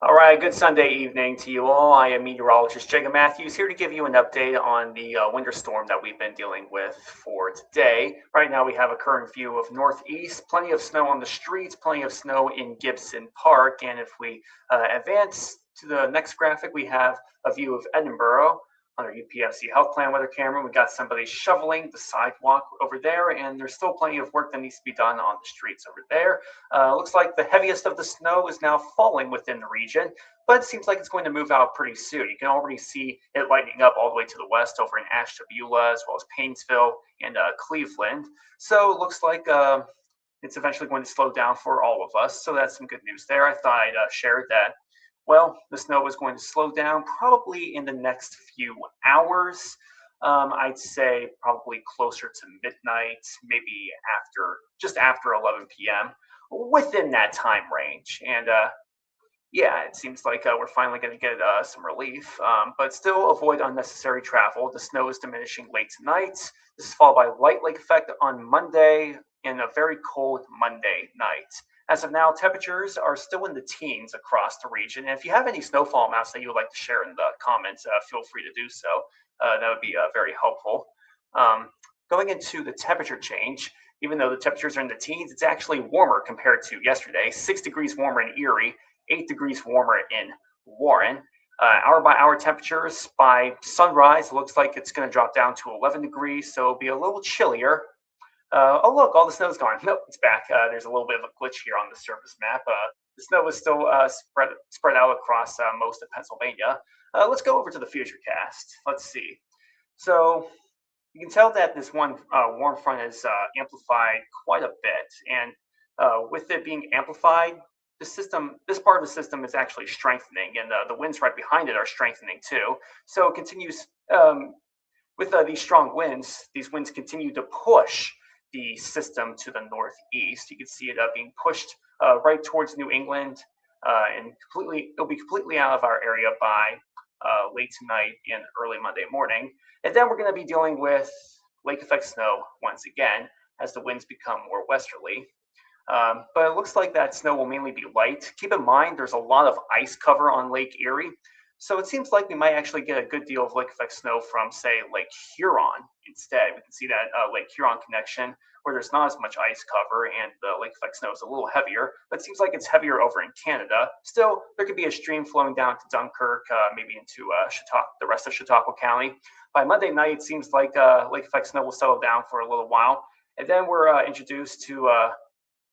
All right, good Sunday evening to you all. I am meteorologist Jacob Matthews here to give you an update on the winter storm that we've been dealing with for today. Right now, we have a current view of northeast, plenty of snow on the streets, plenty of snow in Gibson Park. And if we advance to the next graphic, we have a view of Edinburgh on our UPFC health plan weather camera. We got somebody shoveling the sidewalk over there, and there's still plenty of work that needs to be done on the streets over there. Looks like the heaviest of the snow is now falling within the region, but it seems like it's going to move out pretty soon. You can already see it lightening up all the way to the west over in Ashtabula, as well as Painesville and Cleveland. So it looks like it's eventually going to slow down for all of us. So that's some good news there. I thought I'd share that. Well, the snow is going to slow down probably in the next few hours. I'd say probably closer to midnight, maybe just after 11 p.m. Within that time range. And yeah, it seems like we're finally going to get some relief, but still avoid unnecessary travel. The snow is diminishing late tonight. This is followed by light lake effect on Monday and a very cold Monday night. As of now, temperatures are still in the teens across the region. And if you have any snowfall amounts that you would like to share in the comments, feel free to do so. That would be very helpful. Um, Going into the temperature change, even though the temperatures are in the teens, it's actually warmer compared to yesterday. 6 degrees warmer in Erie, 8 degrees warmer in Warren. Hour by hour temperatures by sunrise, it looks like it's going to drop down to 11 degrees, so it'll be a little chillier. Oh, look, all the snow's gone. Nope, it's back. There's a little bit of a glitch here on the surface map. The snow is still spread out across most of Pennsylvania. Let's go over to the Futurecast. Let's see. So you can tell that this one warm front is amplified quite a bit, and with it being amplified, this part of the system is actually strengthening, and the winds right behind it are strengthening too. So it continues with these strong winds. These winds continue to push the system to the northeast. You can see it being pushed right towards New England, and it'll be completely out of our area by late tonight and early Monday morning. And then we're going to be dealing with lake effect snow once again as the winds become more westerly. But it looks like that snow will mainly be light. Keep in mind, there's a lot of ice cover on Lake Erie. So it seems like we might actually get a good deal of lake effect snow from, say, Lake Huron instead. We can see that Lake Huron connection where there's not as much ice cover and the lake effect snow is a little heavier, but it seems like it's heavier over in Canada. Still, there could be a stream flowing down to Dunkirk, maybe into the rest of Chautauqua County. By Monday night, it seems like lake effect snow will settle down for a little while. And then we're introduced to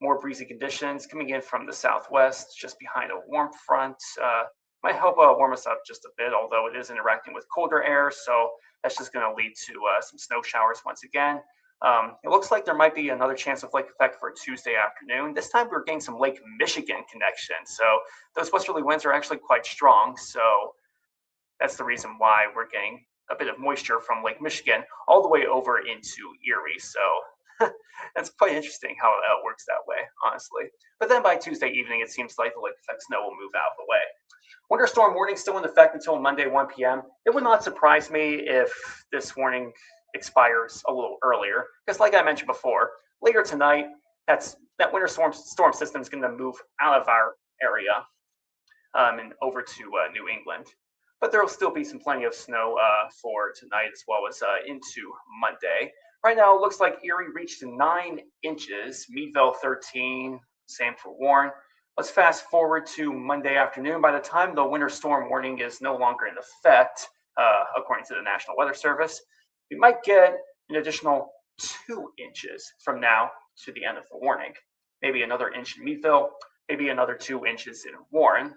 more breezy conditions coming in from the southwest, just behind a warm front. Might help warm us up just a bit, although it is interacting with colder air, so that's just going to lead to some snow showers once again. It looks like there might be another chance of lake effect for Tuesday afternoon. This time we're getting some Lake Michigan connection, so those westerly winds are actually quite strong, so that's the reason why we're getting a bit of moisture from Lake Michigan all the way over into Erie. So that's quite interesting how it works that way, honestly. But then by Tuesday evening, it seems like the lake effect snow will move out of the way. Winter storm warning still in effect until Monday 1 p.m. It would not surprise me if this warning expires a little earlier, because like I mentioned before, later tonight, that winter storm system is going to move out of our area and over to New England. But there will still be plenty of snow for tonight as well as into Monday. Right now, it looks like Erie reached 9 inches, Meadville 13, same for Warren. Let's fast forward to Monday afternoon. By the time the winter storm warning is no longer in effect, according to the National Weather Service, we might get an additional 2 inches from now to the end of the warning. Maybe another inch in Meadville, maybe another 2 inches in Warren.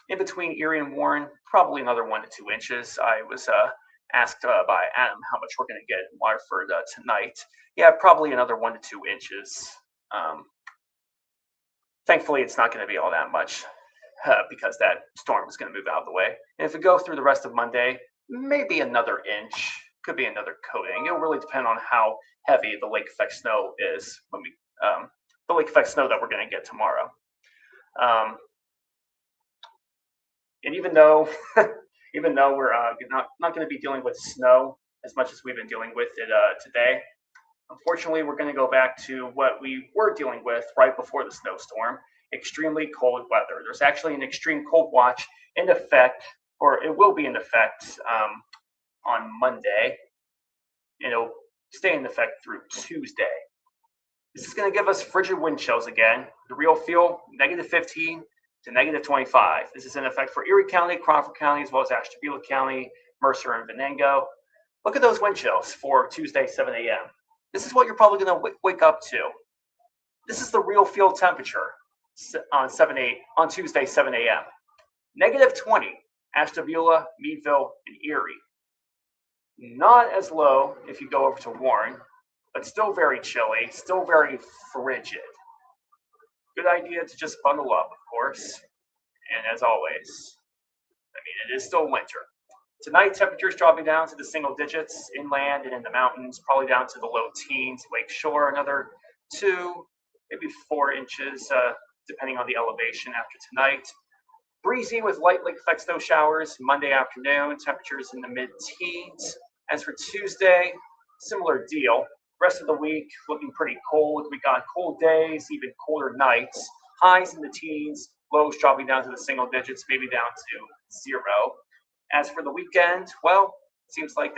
In between Erie and Warren, probably another 1 to 2 inches. I was asked by Adam how much we're going to get in Waterford tonight. Yeah, probably another 1 to 2 inches. Thankfully, it's not going to be all that much because that storm is going to move out of the way. And if we go through the rest of Monday, maybe another inch, could be another coating. It'll really depend on how heavy the lake effect snow is when the lake effect snow that we're going to get tomorrow. And even though we're not going to be dealing with snow as much as we've been dealing with it today, unfortunately, we're going to go back to what we were dealing with right before the snowstorm, extremely cold weather. There's actually an extreme cold watch in effect, or it will be in effect on Monday, and it'll stay in effect through Tuesday. This is going to give us frigid wind chills again. The real feel, -15 to -25. This is in effect for Erie County, Crawford County, as well as Ashtabula County, Mercer, and Venango. Look at those wind chills for Tuesday, 7 a.m. This is what you're probably going to wake up to. This is the real field temperature on Tuesday, 7 a.m. -20, Ashtabula, Meadville, and Erie. Not as low if you go over to Warren, but still very chilly, still very frigid. Good idea to just bundle up, of course. And as always, it is still winter. Tonight, temperatures dropping down to the single digits inland and in the mountains, probably down to the low teens. Lake Shore, another 2, maybe 4 inches, depending on the elevation after tonight. Breezy with light lake effect snow showers Monday afternoon, temperatures in the mid-teens. As for Tuesday, similar deal. Rest of the week looking pretty cold. We got cold days, even colder nights. Highs in the teens, lows dropping down to the single digits, maybe down to 0. As for the weekend, well, seems like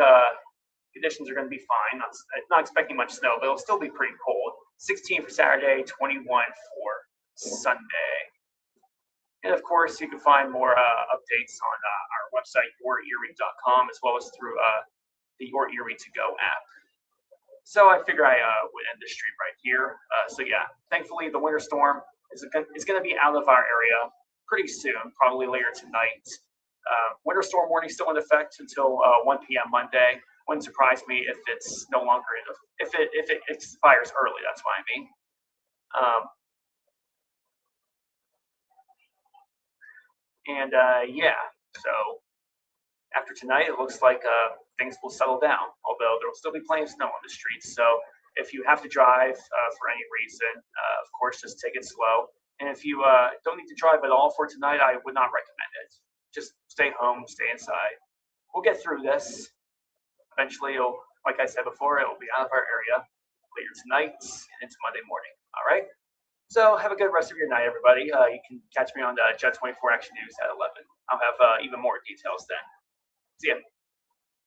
conditions are going to be fine. Not expecting much snow, but it'll still be pretty cold. 16 for Saturday, 21 for Sunday. And of course, you can find more updates on our website, yourerie.com, as well as through the Your Erie To Go app. So I figure I would end this stream right here. So yeah, thankfully the winter storm is going to be out of our area pretty soon, probably later tonight. Winter storm warning still in effect until 1 p.m. Monday. Wouldn't surprise me if it's no longer if it expires early. That's what I mean. Yeah, so after tonight, it looks like things will settle down, although there will still be plenty of snow on the streets. So if you have to drive for any reason, of course, just take it slow. And if you don't need to drive at all for tonight, I would not recommend it. Just stay home, stay inside. We'll get through this. Eventually, like I said before, it will be out of our area later tonight and into Monday morning. All right? So have a good rest of your night, everybody. You can catch me on Jet 24 Action News at 11. I'll have even more details then. See ya.